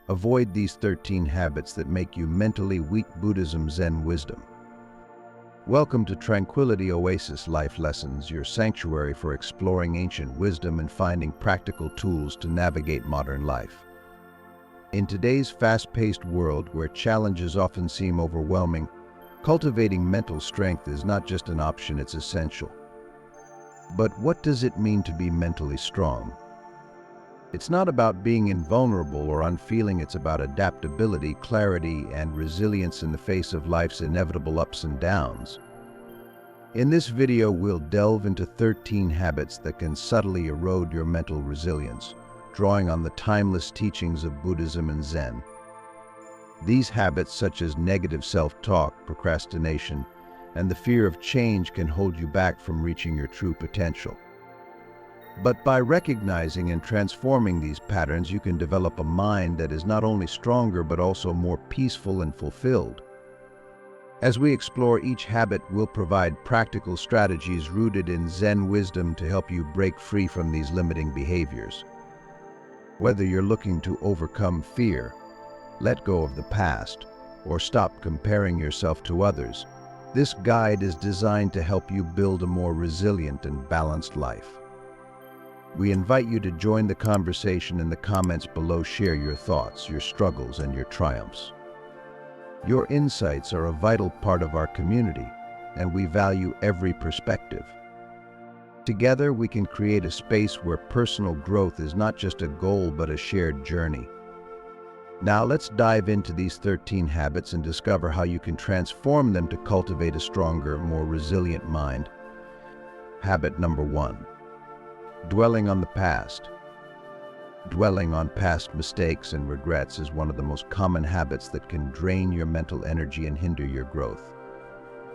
Avoid these 13 habits that make you mentally weak. Buddhism, Zen wisdom. Welcome to Tranquility Oasis Life Lessons, your sanctuary for exploring ancient wisdom and finding practical tools to navigate modern life. In today's fast-paced world where challenges often seem overwhelming, cultivating mental strength is not just an option, it's essential. But what does it mean to be mentally strong? It's not about being invulnerable or unfeeling, it's about adaptability, clarity, and resilience in the face of life's inevitable ups and downs. In this video, we'll delve into 13 habits that can subtly erode your mental resilience, drawing on the timeless teachings of Buddhism and Zen. These habits, such as negative self-talk, procrastination, and the fear of change, can hold you back from reaching your true potential. But by recognizing and transforming these patterns, you can develop a mind that is not only stronger but also more peaceful and fulfilled. As we explore each habit, we'll provide practical strategies rooted in Zen wisdom to help you break free from these limiting behaviors. Whether you're looking to overcome fear, let go of the past, or stop comparing yourself to others, this guide is designed to help you build a more resilient and balanced life. We invite you to join the conversation in the comments below. Share your thoughts, your struggles, and your triumphs. Your insights are a vital part of our community, and we value every perspective. Together, we can create a space where personal growth is not just a goal but a shared journey. Now let's dive into these 13 habits and discover how you can transform them to cultivate a stronger, more resilient mind. Habit number 1. Dwelling on the past. Dwelling on past mistakes and regrets is one of the most common habits that can drain your mental energy and hinder your growth.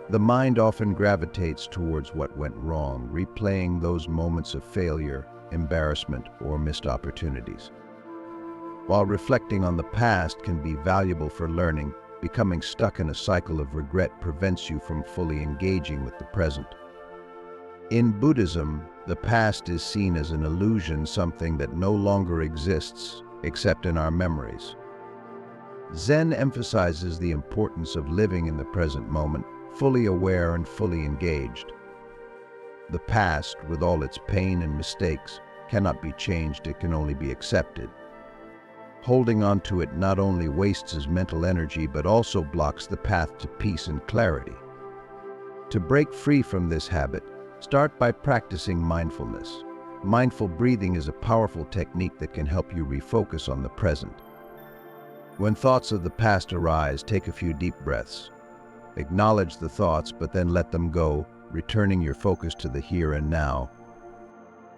The mind often gravitates towards what went wrong, replaying those moments of failure, embarrassment, or missed opportunities. While reflecting on the past can be valuable for learning, becoming stuck in a cycle of regret prevents you from fully engaging with the present. In Buddhism, the past is seen as an illusion, something that no longer exists except in our memories. Zen emphasizes the importance of living in the present moment, fully aware and fully engaged. The past, with all its pain and mistakes, cannot be changed, it can only be accepted. Holding on to it not only wastes mental energy but also blocks the path to peace and clarity. To break free from this habit, start by practicing mindfulness. Mindful breathing is a powerful technique that can help you refocus on the present. When thoughts of the past arise, take a few deep breaths. Acknowledge the thoughts, but then let them go, returning your focus to the here and now.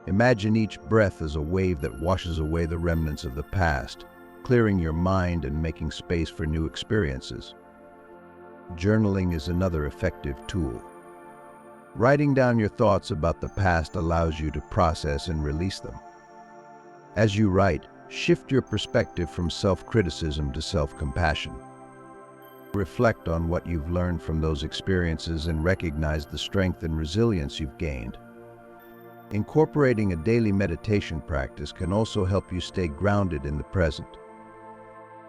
Imagine each breath as a wave that washes away the remnants of the past, clearing your mind and making space for new experiences. Journaling is another effective tool. Writing down your thoughts about the past allows you to process and release them. As you write, shift your perspective from self-criticism to self-compassion. Reflect on what you've learned from those experiences and recognize the strength and resilience you've gained. Incorporating a daily meditation practice can also help you stay grounded in the present.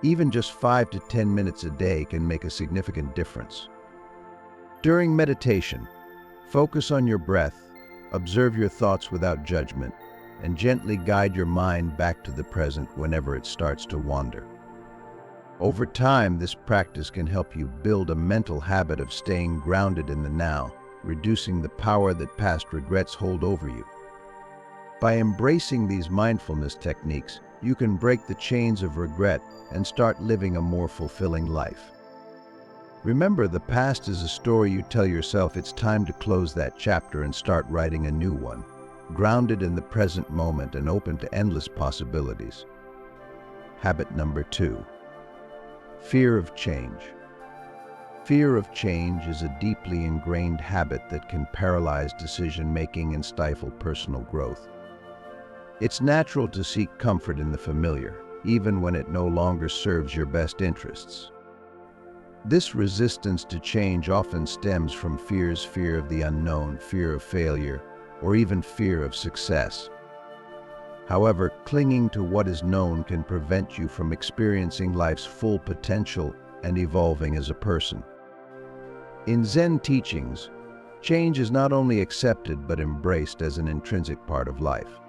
Even just 5 to 10 minutes a day can make a significant difference. During meditation, focus on your breath, observe your thoughts without judgment, and gently guide your mind back to the present whenever it starts to wander. Over time, this practice can help you build a mental habit of staying grounded in the now, reducing the power that past regrets hold over you. By embracing these mindfulness techniques, you can break the chains of regret and start living a more fulfilling life. Remember, the past is a story you tell yourself. It's time to close that chapter and start writing a new one, grounded in the present moment and open to endless possibilities. Habit number 2. Fear of change. Fear of change is a deeply ingrained habit that can paralyze decision-making and stifle personal growth. It's natural to seek comfort in the familiar, even when it no longer serves your best interests. This resistance to change often stems from fear of the unknown, fear of failure, or even fear of success. However, clinging to what is known can prevent you from experiencing life's full potential and evolving as a person. In Zen teachings, change is not only accepted but embraced as an intrinsic part of life.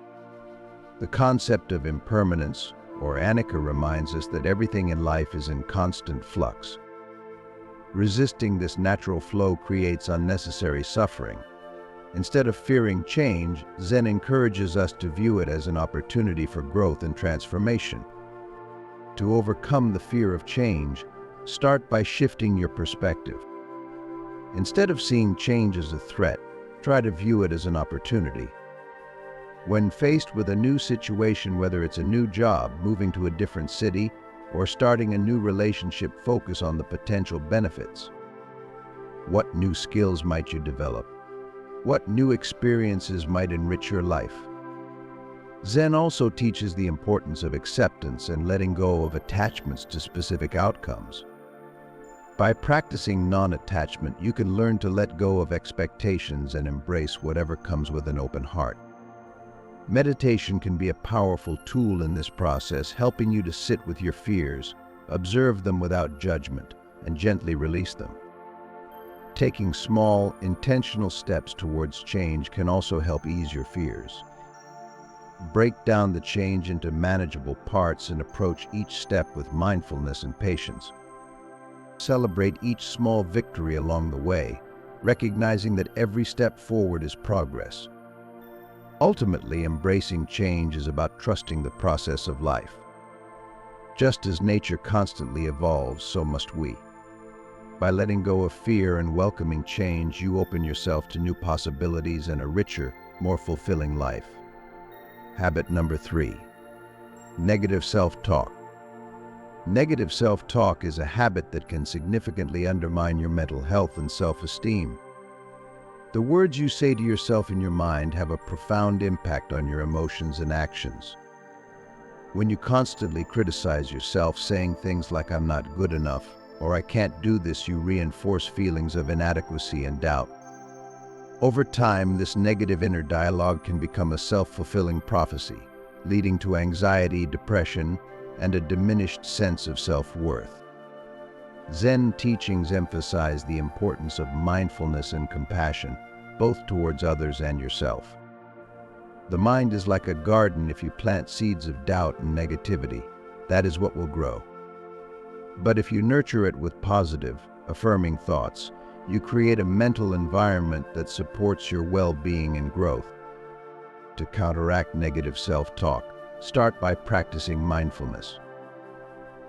The concept of impermanence, or anicca, reminds us that everything in life is in constant flux. Resisting this natural flow creates unnecessary suffering. Instead of fearing change, Zen encourages us to view it as an opportunity for growth and transformation. To overcome the fear of change, start by shifting your perspective. Instead of seeing change as a threat, try to view it as an opportunity. When faced with a new situation, whether it's a new job, moving to a different city, or starting a new relationship, focus on the potential benefits. What new skills might you develop? What new experiences might enrich your life? Zen also teaches the importance of acceptance and letting go of attachments to specific outcomes. By practicing non-attachment, you can learn to let go of expectations and embrace whatever comes with an open heart. Meditation can be a powerful tool in this process, helping you to sit with your fears, observe them without judgment, and gently release them. Taking small, intentional steps towards change can also help ease your fears. Break down the change into manageable parts and approach each step with mindfulness and patience. Celebrate each small victory along the way, recognizing that every step forward is progress. Ultimately, embracing change is about trusting the process of life. Just as nature constantly evolves, so must we. By letting go of fear and welcoming change, you open yourself to new possibilities and a richer, more fulfilling life. Habit number 3. Negative self-talk. Negative self-talk is a habit that can significantly undermine your mental health and self-esteem. The words you say to yourself in your mind have a profound impact on your emotions and actions. When you constantly criticize yourself, saying things like "I'm not good enough" or "I can't do this," you reinforce feelings of inadequacy and doubt. Over time, this negative inner dialogue can become a self-fulfilling prophecy, leading to anxiety, depression, and a diminished sense of self-worth. Zen teachings emphasize the importance of mindfulness and compassion, both towards others and yourself. The mind is like a garden. If you plant seeds of doubt and negativity, that is what will grow. But if you nurture it with positive, affirming thoughts, you create a mental environment that supports your well-being and growth. To counteract negative self-talk, start by practicing mindfulness.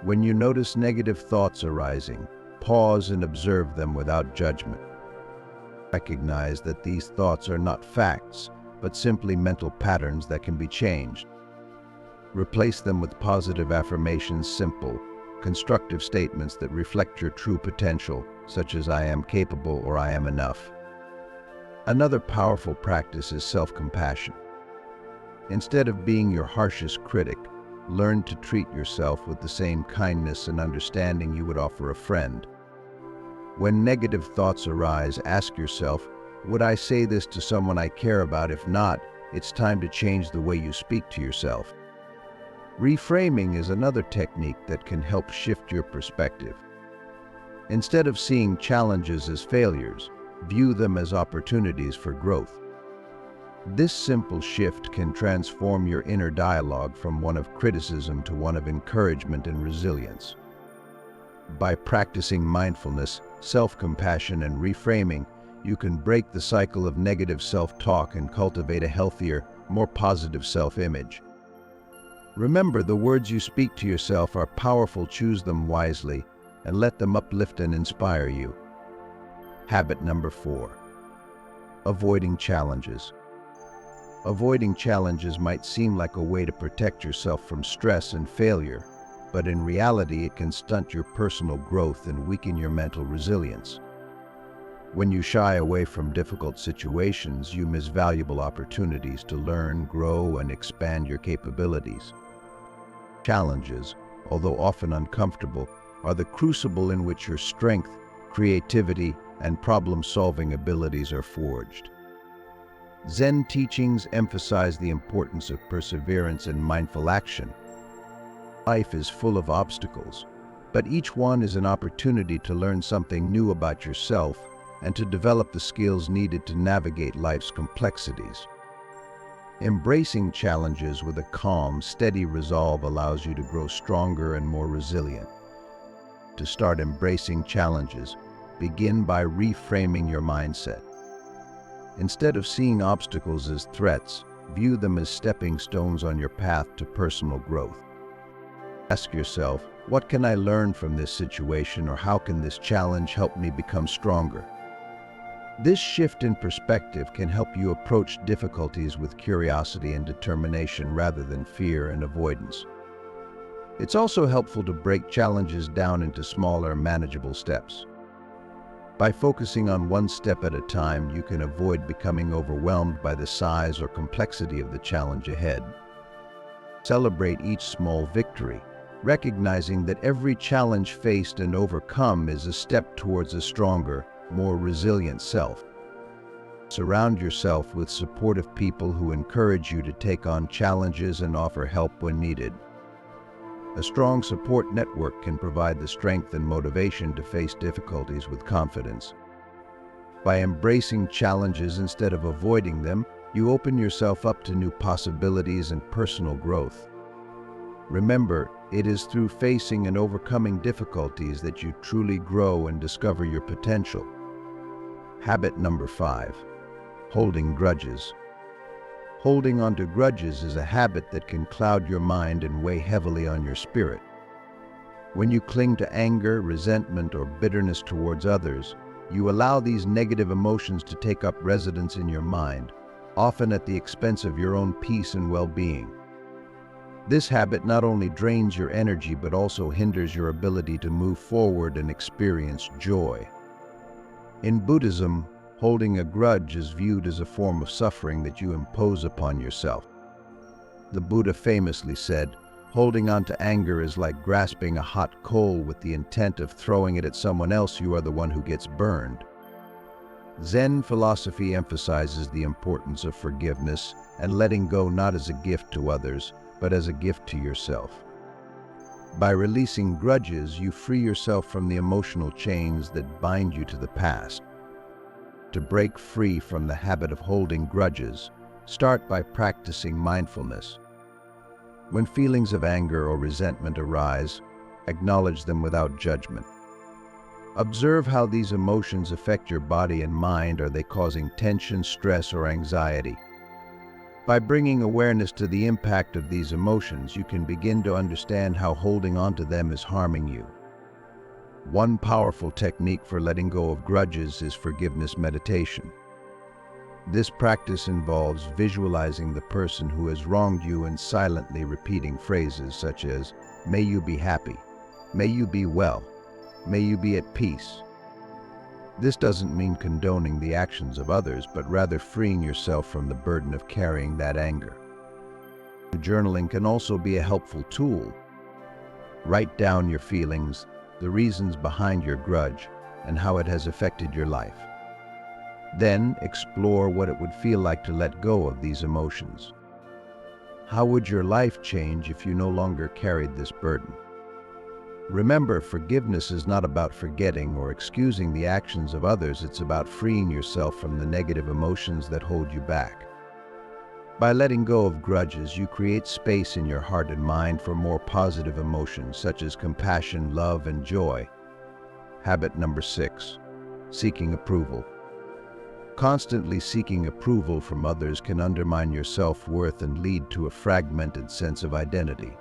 When you notice negative thoughts arising, pause and observe them without judgment. Recognize that these thoughts are not facts, but simply mental patterns that can be changed. Replace them with positive affirmations, simple, constructive statements that reflect your true potential, such as "I am capable" or "I am enough." Another powerful practice is self-compassion. Instead of being your harshest critic, learn to treat yourself with the same kindness and understanding you would offer a friend. When negative thoughts arise, ask yourself, "Would I say this to someone I care about? If not, it's time to change the way you speak to yourself." Reframing is another technique that can help shift your perspective. Instead of seeing challenges as failures, view them as opportunities for growth. This simple shift can transform your inner dialogue from one of criticism to one of encouragement and resilience. By practicing mindfulness, self-compassion, and reframing, you can break the cycle of negative self-talk and cultivate a healthier, more positive self-image. Remember, the words you speak to yourself are powerful. Choose them wisely and let them uplift and inspire you. Habit number 4. Avoiding challenges. Avoiding challenges might seem like a way to protect yourself from stress and failure, but in reality it can stunt your personal growth and weaken your mental resilience. When you shy away from difficult situations, you miss valuable opportunities to learn, grow, and expand your capabilities. Challenges, although often uncomfortable, are the crucible in which your strength, creativity, and problem-solving abilities are forged. Zen teachings emphasize the importance of perseverance and mindful action. Life is full of obstacles, but each one is an opportunity to learn something new about yourself and to develop the skills needed to navigate life's complexities. Embracing challenges with a calm, steady resolve allows you to grow stronger and more resilient. To start embracing challenges, begin by reframing your mindset. Instead of seeing obstacles as threats, view them as stepping stones on your path to personal growth. Ask yourself, what can I learn from this situation, or how can this challenge help me become stronger? This shift in perspective can help you approach difficulties with curiosity and determination rather than fear and avoidance. It's also helpful to break challenges down into smaller, manageable steps. By focusing on one step at a time, you can avoid becoming overwhelmed by the size or complexity of the challenge ahead. Celebrate each small victory, recognizing that every challenge faced and overcome is a step towards a stronger, more resilient self. Surround yourself with supportive people who encourage you to take on challenges and offer help when needed. A strong support network can provide the strength and motivation to face difficulties with confidence. By embracing challenges instead of avoiding them, you open yourself up to new possibilities and personal growth. Remember, it is through facing and overcoming difficulties that you truly grow and discover your potential. Habit number 5. Holding grudges. Holding on to grudges is a habit that can cloud your mind and weigh heavily on your spirit. When you cling to anger, resentment, or bitterness towards others, you allow these negative emotions to take up residence in your mind, often at the expense of your own peace and well-being. This habit not only drains your energy but also hinders your ability to move forward and experience joy. In Buddhism, holding a grudge is viewed as a form of suffering that you impose upon yourself. The Buddha famously said, "Holding on to anger is like grasping a hot coal with the intent of throwing it at someone else. You are the one who gets burned." Zen philosophy emphasizes the importance of forgiveness and letting go, not as a gift to others, but as a gift to yourself. By releasing grudges, you free yourself from the emotional chains that bind you to the past. To break free from the habit of holding grudges, start by practicing mindfulness. When feelings of anger or resentment arise, acknowledge them without judgment. Observe how these emotions affect your body and mind. Are they causing tension, stress, or anxiety? By bringing awareness to the impact of these emotions, you can begin to understand how holding on to them is harming you. One powerful technique for letting go of grudges is forgiveness meditation. This practice involves visualizing the person who has wronged you and silently repeating phrases such as, "May you be happy," "May you be well," "May you be at peace." This doesn't mean condoning the actions of others, but rather freeing yourself from the burden of carrying that anger. Journaling can also be a helpful tool. Write down your feelings, the reasons behind your grudge, and how it has affected your life. Then explore what it would feel like to let go of these emotions. How would your life change if you no longer carried this burden? Remember, forgiveness is not about forgetting or excusing the actions of others. It's about freeing yourself from the negative emotions that hold you back. By letting go of grudges, you create space in your heart and mind for more positive emotions such as compassion, love, and joy. Habit number 6. Seeking approval. Constantly seeking approval from others can undermine your self-worth and lead to a fragmented sense of identity.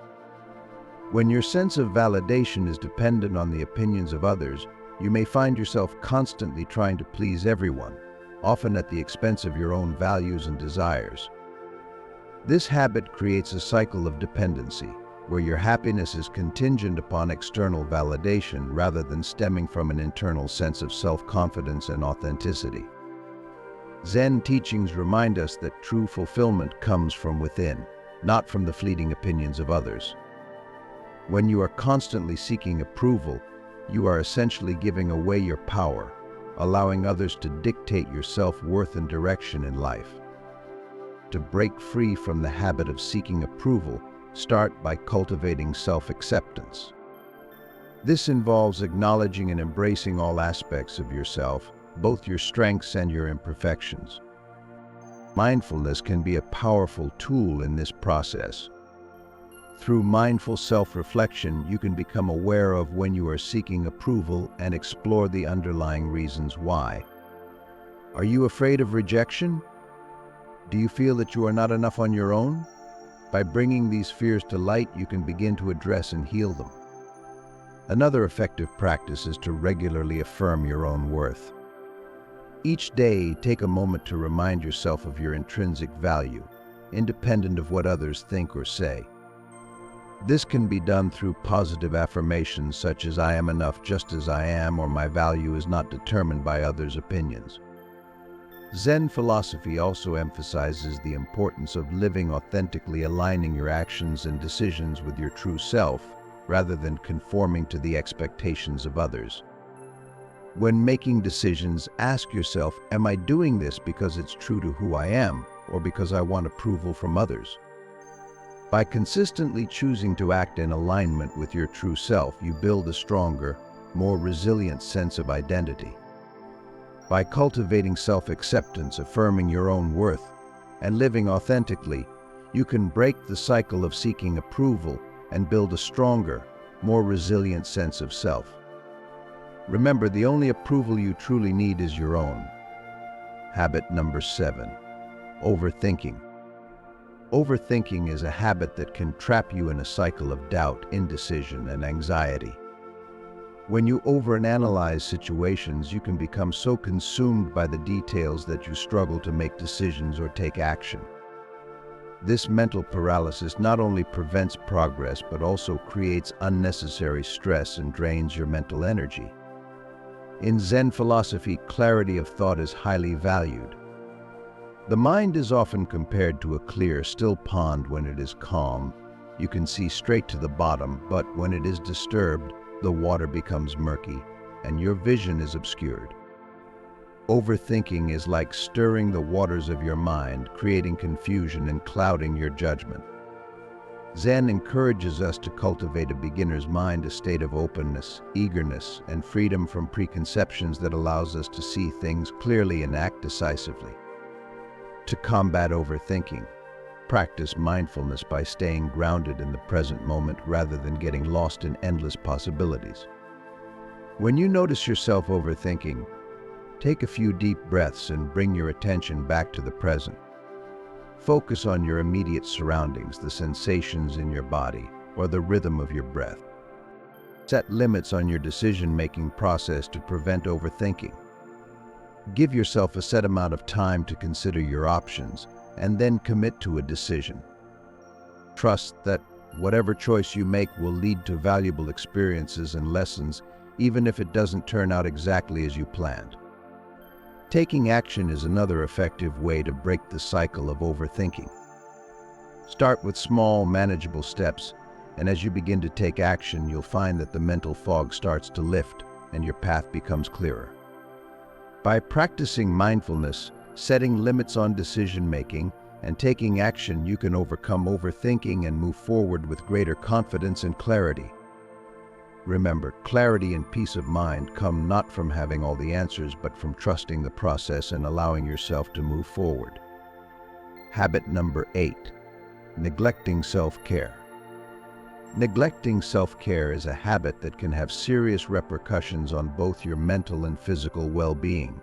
When your sense of validation is dependent on the opinions of others, you may find yourself constantly trying to please everyone, often at the expense of your own values and desires. This habit creates a cycle of dependency, where your happiness is contingent upon external validation rather than stemming from an internal sense of self-confidence and authenticity. Zen teachings remind us that true fulfillment comes from within, not from the fleeting opinions of others. When you are constantly seeking approval, you are essentially giving away your power, allowing others to dictate your self-worth and direction in life. To break free from the habit of seeking approval, start by cultivating self-acceptance. This involves acknowledging and embracing all aspects of yourself, both your strengths and your imperfections. Mindfulness can be a powerful tool in this process. Through mindful self-reflection, you can become aware of when you are seeking approval and explore the underlying reasons why. Are you afraid of rejection? Do you feel that you are not enough on your own? By bringing these fears to light, you can begin to address and heal them. Another effective practice is to regularly affirm your own worth. Each day, take a moment to remind yourself of your intrinsic value, independent of what others think or say. This can be done through positive affirmations such as "I am enough just as I am," or "My value is not determined by others' opinions." Zen philosophy also emphasizes the importance of living authentically, aligning your actions and decisions with your true self, rather than conforming to the expectations of others. When making decisions, ask yourself, am I doing this because it's true to who I am, or because I want approval from others? By consistently choosing to act in alignment with your true self, you build a stronger, more resilient sense of identity. By cultivating self-acceptance, affirming your own worth, and living authentically, you can break the cycle of seeking approval and build a stronger, more resilient sense of self. Remember, the only approval you truly need is your own. Habit number 7, overthinking. Overthinking is a habit that can trap you in a cycle of doubt, indecision, and anxiety. When you overanalyze situations, you can become so consumed by the details that you struggle to make decisions or take action. This mental paralysis not only prevents progress, but also creates unnecessary stress and drains your mental energy. In Zen philosophy, clarity of thought is highly valued. The mind is often compared to a clear, still pond. When it is calm, you can see straight to the bottom, but when it is disturbed, the water becomes murky, and your vision is obscured. Overthinking is like stirring the waters of your mind, creating confusion and clouding your judgment. Zen encourages us to cultivate a beginner's mind, a state of openness, eagerness, and freedom from preconceptions that allows us to see things clearly and act decisively. To combat overthinking, practice mindfulness by staying grounded in the present moment rather than getting lost in endless possibilities. When you notice yourself overthinking, take a few deep breaths and bring your attention back to the present. Focus on your immediate surroundings, the sensations in your body, or the rhythm of your breath. Set limits on your decision-making process to prevent overthinking. Give yourself a set amount of time to consider your options, and then commit to a decision. Trust that whatever choice you make will lead to valuable experiences and lessons, even if it doesn't turn out exactly as you planned. Taking action is another effective way to break the cycle of overthinking. Start with small, manageable steps, and as you begin to take action, you'll find that the mental fog starts to lift and your path becomes clearer. By practicing mindfulness, setting limits on decision-making, and taking action, you can overcome overthinking and move forward with greater confidence and clarity. Remember, clarity and peace of mind come not from having all the answers, but from trusting the process and allowing yourself to move forward. Habit number 8, neglecting self-care. Neglecting self-care is a habit that can have serious repercussions on both your mental and physical well-being.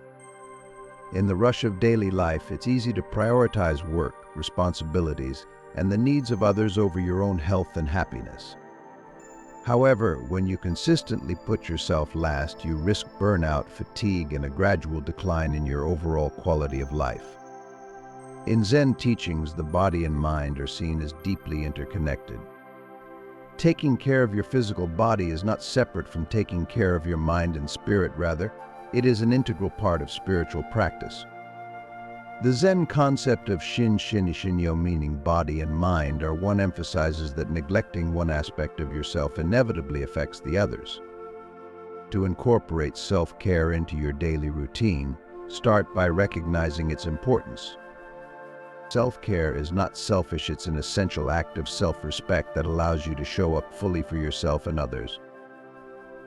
In the rush of daily life, it's easy to prioritize work, responsibilities, and the needs of others over your own health and happiness. However, when you consistently put yourself last, you risk burnout, fatigue, and a gradual decline in your overall quality of life. In Zen teachings, the body and mind are seen as deeply interconnected. Taking care of your physical body is not separate from taking care of your mind and spirit. Rather, it is an integral part of spiritual practice. The Zen concept of shin-shin-shinyo, meaning body and mind, one emphasizes that neglecting one aspect of yourself inevitably affects the others. To incorporate self-care into your daily routine, start by recognizing its importance. Self-care is not selfish, it's an essential act of self-respect that allows you to show up fully for yourself and others.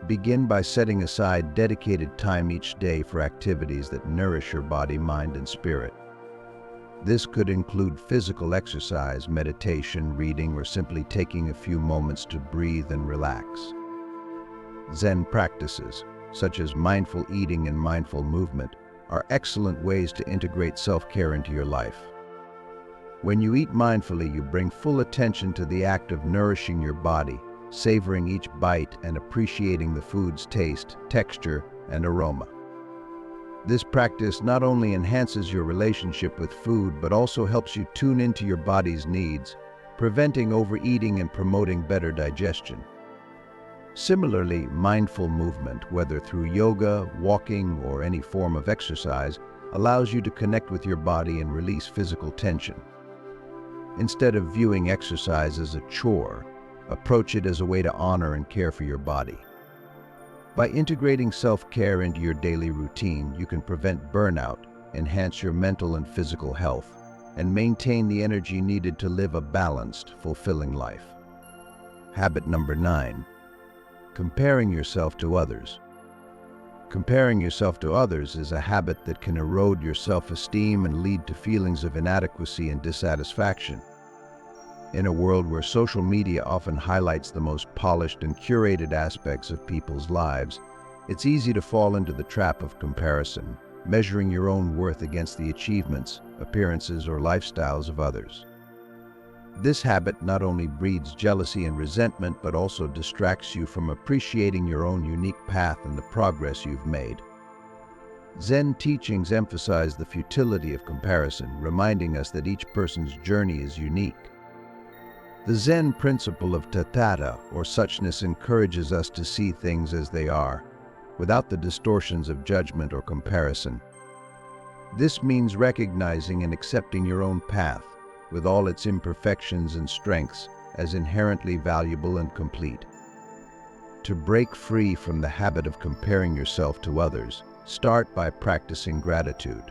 Begin by setting aside dedicated time each day for activities that nourish your body, mind, and spirit. This could include physical exercise, meditation, reading, or simply taking a few moments to breathe and relax. Zen practices, such as mindful eating and mindful movement, are excellent ways to integrate self-care into your life. When you eat mindfully, you bring full attention to the act of nourishing your body, savoring each bite and appreciating the food's taste, texture, and aroma. This practice not only enhances your relationship with food, but also helps you tune into your body's needs, preventing overeating and promoting better digestion. Similarly, mindful movement, whether through yoga, walking, or any form of exercise, allows you to connect with your body and release physical tension. Instead of viewing exercise as a chore, approach it as a way to honor and care for your body. By integrating self-care into your daily routine, you can prevent burnout, enhance your mental and physical health, and maintain the energy needed to live a balanced, fulfilling life. Habit number 9. Comparing yourself to others. Comparing yourself to others is a habit that can erode your self-esteem and lead to feelings of inadequacy and dissatisfaction. In a world where social media often highlights the most polished and curated aspects of people's lives, it's easy to fall into the trap of comparison, measuring your own worth against the achievements, appearances, or lifestyles of others. This habit not only breeds jealousy and resentment, but also distracts you from appreciating your own unique path and the progress you've made. Zen teachings emphasize the futility of comparison, reminding us that each person's journey is unique. The Zen principle of tathata, or suchness, encourages us to see things as they are, without the distortions of judgment or comparison. This means recognizing and accepting your own path, with all its imperfections and strengths, as inherently valuable and complete. To break free from the habit of comparing yourself to others, start by practicing gratitude.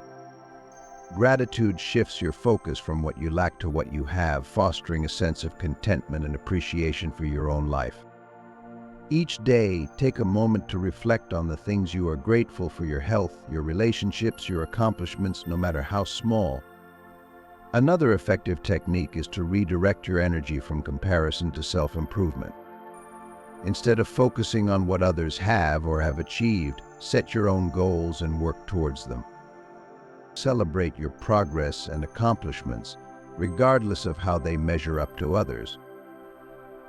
Gratitude shifts your focus from what you lack to what you have, fostering a sense of contentment and appreciation for your own life. Each day, take a moment to reflect on the things you are grateful for: your health, your relationships, your accomplishments, no matter how small. Another effective technique is to redirect your energy from comparison to self-improvement. Instead of focusing on what others have or have achieved, set your own goals and work towards them. Celebrate your progress and accomplishments, regardless of how they measure up to others.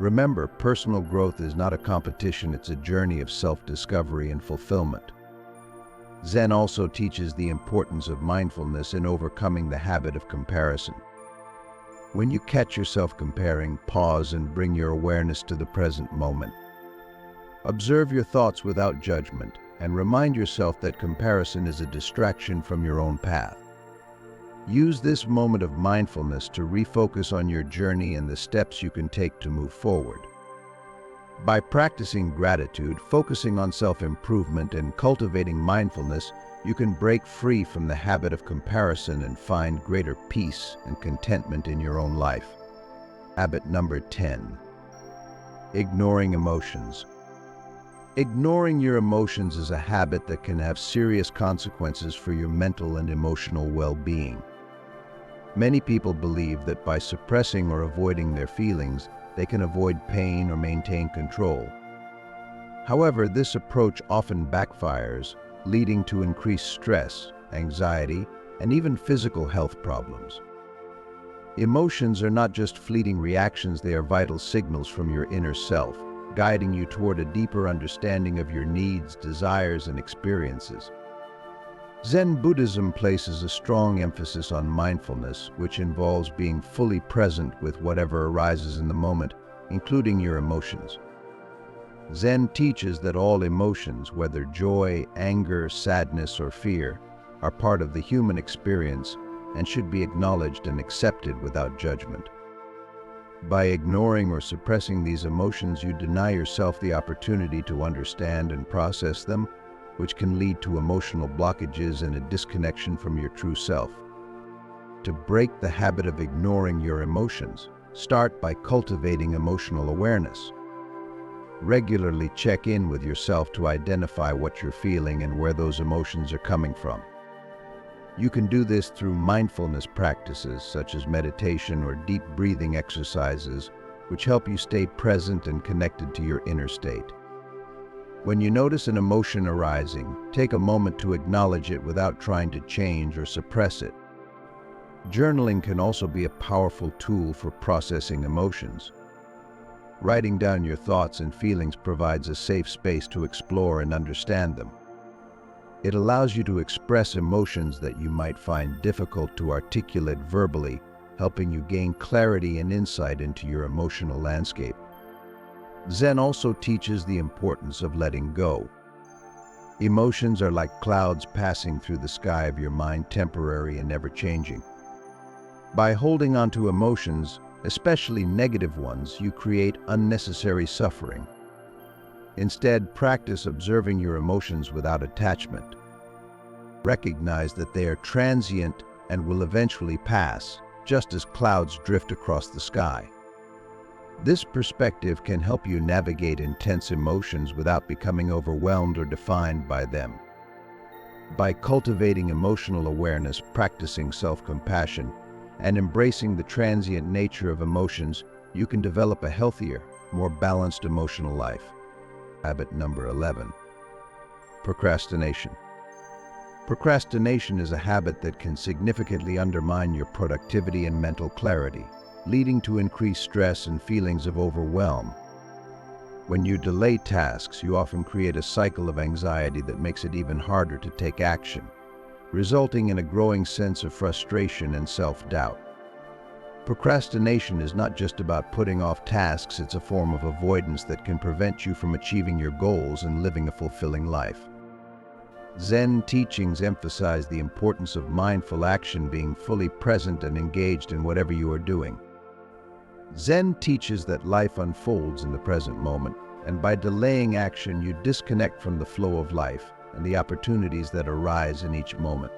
Remember, personal growth is not a competition, it's a journey of self-discovery and fulfillment. Zen also teaches the importance of mindfulness in overcoming the habit of comparison. When you catch yourself comparing, pause and bring your awareness to the present moment. Observe your thoughts without judgment, and remind yourself that comparison is a distraction from your own path. Use this moment of mindfulness to refocus on your journey and the steps you can take to move forward. By practicing gratitude, focusing on self-improvement, and cultivating mindfulness, you can break free from the habit of comparison and find greater peace and contentment in your own life. Habit number 10. Ignoring emotions. Ignoring your emotions is a habit that can have serious consequences for your mental and emotional well-being. Many people believe that by suppressing or avoiding their feelings, they can avoid pain or maintain control. However, this approach often backfires, leading to increased stress, anxiety, and even physical health problems. Emotions are not just fleeting reactions, they are vital signals from your inner self, guiding you toward a deeper understanding of your needs, desires, and experiences. Zen Buddhism places a strong emphasis on mindfulness, which involves being fully present with whatever arises in the moment, including your emotions. Zen teaches that all emotions, whether joy, anger, sadness, or fear, are part of the human experience and should be acknowledged and accepted without judgment. By ignoring or suppressing these emotions, you deny yourself the opportunity to understand and process them, which can lead to emotional blockages and a disconnection from your true self. To break the habit of ignoring your emotions, start by cultivating emotional awareness. Regularly check in with yourself to identify what you're feeling and where those emotions are coming from. You can do this through mindfulness practices such as meditation or deep breathing exercises, which help you stay present and connected to your inner state. When you notice an emotion arising, take a moment to acknowledge it without trying to change or suppress it. Journaling can also be a powerful tool for processing emotions. Writing down your thoughts and feelings provides a safe space to explore and understand them. It allows you to express emotions that you might find difficult to articulate verbally, helping you gain clarity and insight into your emotional landscape. Zen also teaches the importance of letting go. Emotions are like clouds passing through the sky of your mind, temporary and ever-changing. By holding on to emotions, especially negative ones, you create unnecessary suffering. Instead, practice observing your emotions without attachment. Recognize that they are transient and will eventually pass, just as clouds drift across the sky. This perspective can help you navigate intense emotions without becoming overwhelmed or defined by them. By cultivating emotional awareness, practicing self-compassion, and embracing the transient nature of emotions, you can develop a healthier, more balanced emotional life. Habit number 11. Procrastination. Procrastination is a habit that can significantly undermine your productivity and mental clarity, leading to increased stress and feelings of overwhelm. When you delay tasks, you often create a cycle of anxiety that makes it even harder to take action, resulting in a growing sense of frustration and self-doubt. Procrastination is not just about putting off tasks, it's a form of avoidance that can prevent you from achieving your goals and living a fulfilling life. Zen teachings emphasize the importance of mindful action, being fully present and engaged in whatever you are doing. Zen teaches that life unfolds in the present moment, and by delaying action, you disconnect from the flow of life and the opportunities that arise in each moment.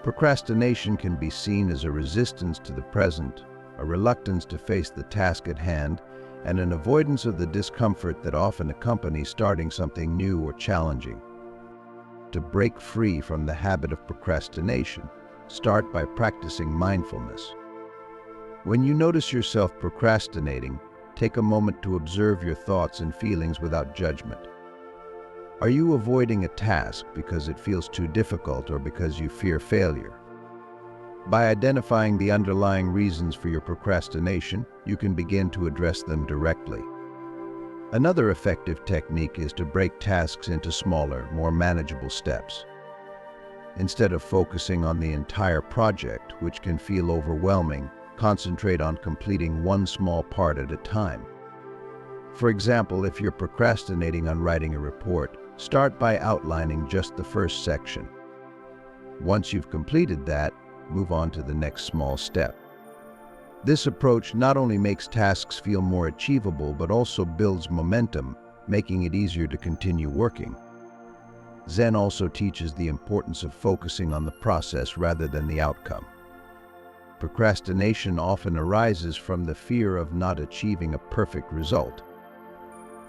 Procrastination can be seen as a resistance to the present, a reluctance to face the task at hand, and an avoidance of the discomfort that often accompanies starting something new or challenging. To break free from the habit of procrastination, start by practicing mindfulness. When you notice yourself procrastinating, take a moment to observe your thoughts and feelings without judgment. Are you avoiding a task because it feels too difficult or because you fear failure? By identifying the underlying reasons for your procrastination, you can begin to address them directly. Another effective technique is to break tasks into smaller, more manageable steps. Instead of focusing on the entire project, which can feel overwhelming, concentrate on completing one small part at a time. For example, if you're procrastinating on writing a report, start by outlining just the first section. Once you've completed that, move on to the next small step. This approach not only makes tasks feel more achievable, but also builds momentum, making it easier to continue working. Zen also teaches the importance of focusing on the process rather than the outcome. Procrastination often arises from the fear of not achieving a perfect result.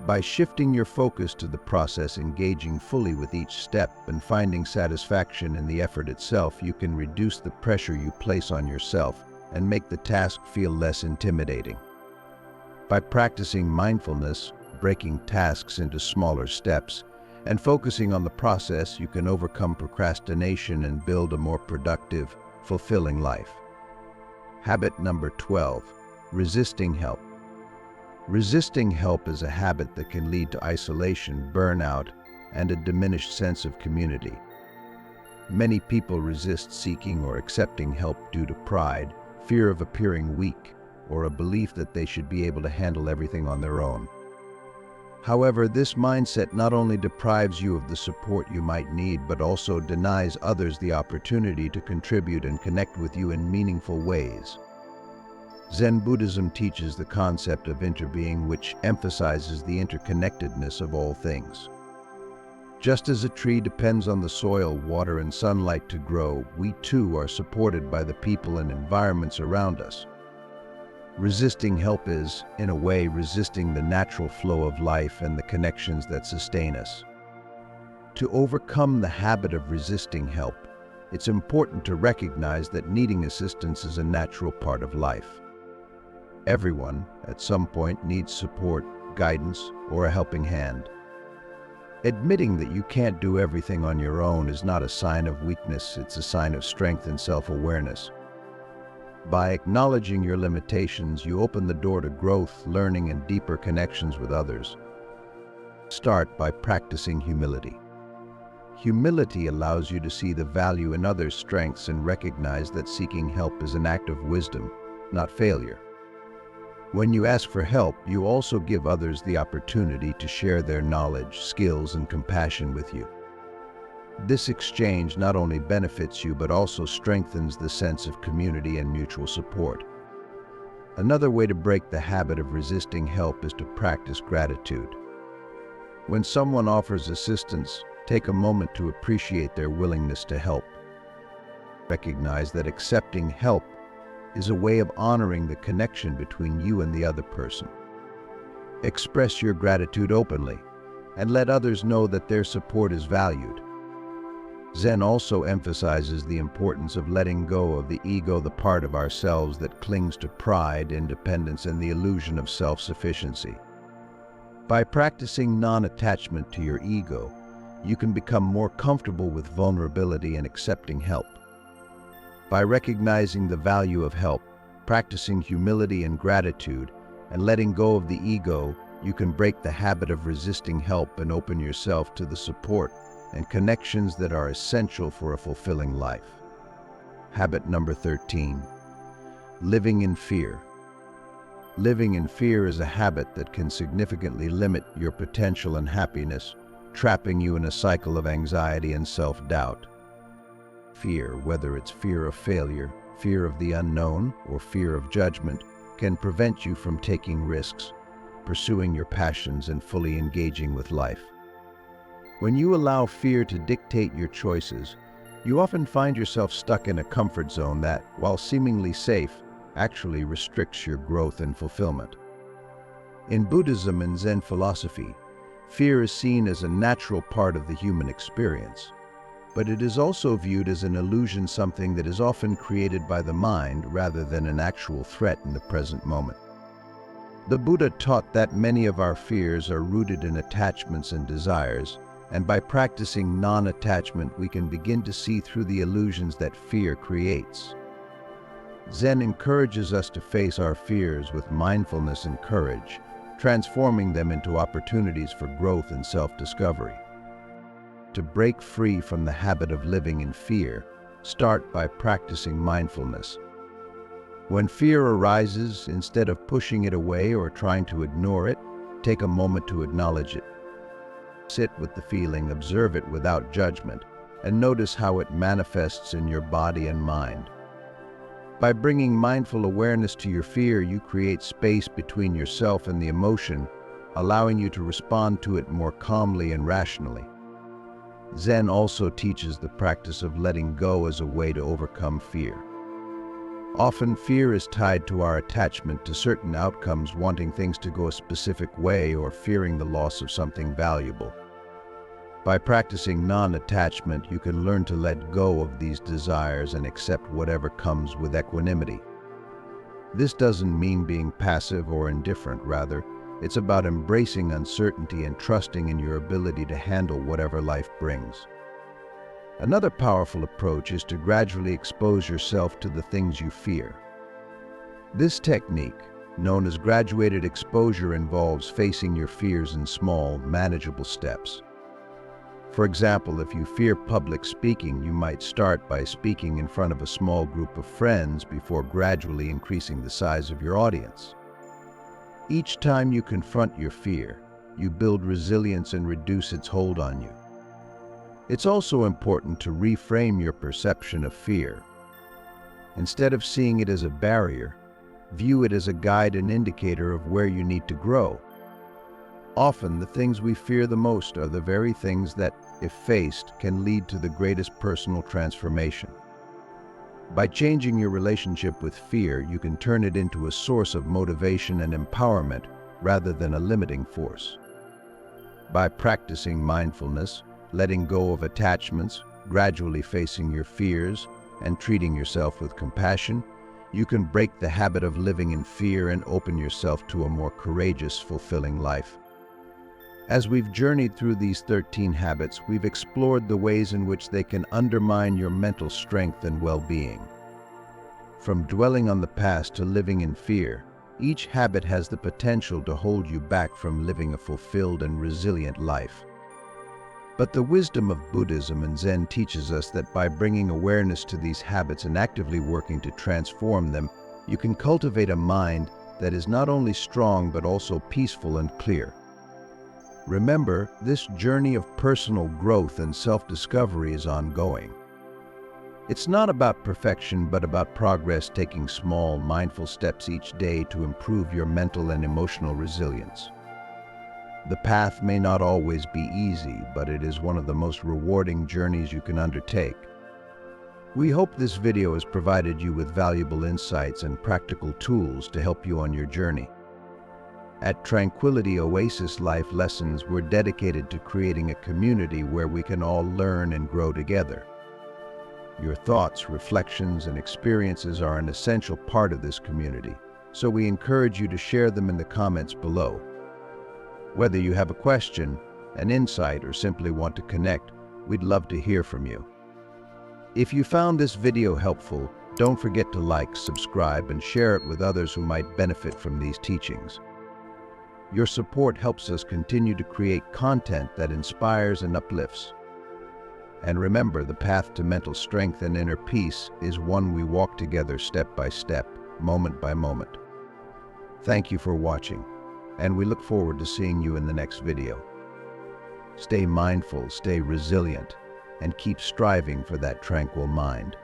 By shifting your focus to the process, engaging fully with each step, and finding satisfaction in the effort itself, you can reduce the pressure you place on yourself and make the task feel less intimidating. By practicing mindfulness, breaking tasks into smaller steps, and focusing on the process, you can overcome procrastination and build a more productive, fulfilling life. Habit number 12. Resisting help. Resisting help is a habit that can lead to isolation, burnout, and a diminished sense of community. Many people resist seeking or accepting help due to pride, fear of appearing weak, or a belief that they should be able to handle everything on their own. However, this mindset not only deprives you of the support you might need, but also denies others the opportunity to contribute and connect with you in meaningful ways. Zen Buddhism teaches the concept of interbeing, which emphasizes the interconnectedness of all things. Just as a tree depends on the soil, water, and sunlight to grow, we too are supported by the people and environments around us. Resisting help is, in a way, resisting the natural flow of life and the connections that sustain us. To overcome the habit of resisting help, it's important to recognize that needing assistance is a natural part of life. Everyone, at some point, needs support, guidance, or a helping hand. Admitting that you can't do everything on your own is not a sign of weakness, it's a sign of strength and self-awareness. By acknowledging your limitations, you open the door to growth, learning, and deeper connections with others. Start by practicing humility. Humility allows you to see the value in others' strengths and recognize that seeking help is an act of wisdom, not failure. When you ask for help, you also give others the opportunity to share their knowledge, skills, and compassion with you. This exchange not only benefits you but also strengthens the sense of community and mutual support. Another way to break the habit of resisting help is to practice gratitude. When someone offers assistance, take a moment to appreciate their willingness to help. Recognize that accepting help is a way of honoring the connection between you and the other person. Express your gratitude openly and let others know that their support is valued. Zen also emphasizes the importance of letting go of the ego, the part of ourselves that clings to pride, independence, and the illusion of self-sufficiency. By practicing non-attachment to your ego, you can become more comfortable with vulnerability and accepting help. By recognizing the value of help, practicing humility and gratitude, and letting go of the ego, you can break the habit of resisting help and open yourself to the support and connections that are essential for a fulfilling life. Habit number 13. Living in fear. Living in fear is a habit that can significantly limit your potential and happiness, trapping you in a cycle of anxiety and self-doubt. Fear, whether it's fear of failure, fear of the unknown, or fear of judgment, can prevent you from taking risks, pursuing your passions, and fully engaging with life. When you allow fear to dictate your choices, you often find yourself stuck in a comfort zone that, while seemingly safe, actually restricts your growth and fulfillment. In Buddhism and Zen philosophy, fear is seen as a natural part of the human experience. But it is also viewed as an illusion, something that is often created by the mind rather than an actual threat in the present moment. The Buddha taught that many of our fears are rooted in attachments and desires, and by practicing non-attachment, we can begin to see through the illusions that fear creates. Zen encourages us to face our fears with mindfulness and courage, transforming them into opportunities for growth and self-discovery. To break free from the habit of living in fear, start by practicing mindfulness. When fear arises, instead of pushing it away or trying to ignore it, take a moment to acknowledge it. Sit with the feeling, observe it without judgment, and notice how it manifests in your body and mind. By bringing mindful awareness to your fear, you create space between yourself and the emotion, allowing you to respond to it more calmly and rationally. Zen also teaches the practice of letting go as a way to overcome fear. Often, fear is tied to our attachment to certain outcomes, wanting things to go a specific way or fearing the loss of something valuable. By practicing non-attachment, you can learn to let go of these desires and accept whatever comes with equanimity. This doesn't mean being passive or indifferent, rather, it's about embracing uncertainty and trusting in your ability to handle whatever life brings. Another powerful approach is to gradually expose yourself to the things you fear. This technique, known as graduated exposure, involves facing your fears in small, manageable steps. For example, if you fear public speaking, you might start by speaking in front of a small group of friends before gradually increasing the size of your audience. Each time you confront your fear, you build resilience and reduce its hold on you. It's also important to reframe your perception of fear. Instead of seeing it as a barrier, view it as a guide and indicator of where you need to grow. Often, the things we fear the most are the very things that, if faced, can lead to the greatest personal transformation. By changing your relationship with fear, you can turn it into a source of motivation and empowerment rather than a limiting force. By practicing mindfulness, letting go of attachments, gradually facing your fears, and treating yourself with compassion, you can break the habit of living in fear and open yourself to a more courageous, fulfilling life. As we've journeyed through these 13 habits, we've explored the ways in which they can undermine your mental strength and well-being. From dwelling on the past to living in fear, each habit has the potential to hold you back from living a fulfilled and resilient life. But the wisdom of Buddhism and Zen teaches us that by bringing awareness to these habits and actively working to transform them, you can cultivate a mind that is not only strong but also peaceful and clear. Remember, this journey of personal growth and self-discovery is ongoing. It's not about perfection, but about progress, taking small, mindful steps each day to improve your mental and emotional resilience. The path may not always be easy, but it is one of the most rewarding journeys you can undertake. We hope this video has provided you with valuable insights and practical tools to help you on your journey. At Tranquility Oasis Life Lessons, we're dedicated to creating a community where we can all learn and grow together. Your thoughts, reflections, and experiences are an essential part of this community, so we encourage you to share them in the comments below. Whether you have a question, an insight, or simply want to connect, we'd love to hear from you. If you found this video helpful, don't forget to like, subscribe, and share it with others who might benefit from these teachings. Your support helps us continue to create content that inspires and uplifts. And remember, the path to mental strength and inner peace is one we walk together step by step, moment by moment. Thank you for watching, and we look forward to seeing you in the next video. Stay mindful, stay resilient, and keep striving for that tranquil mind.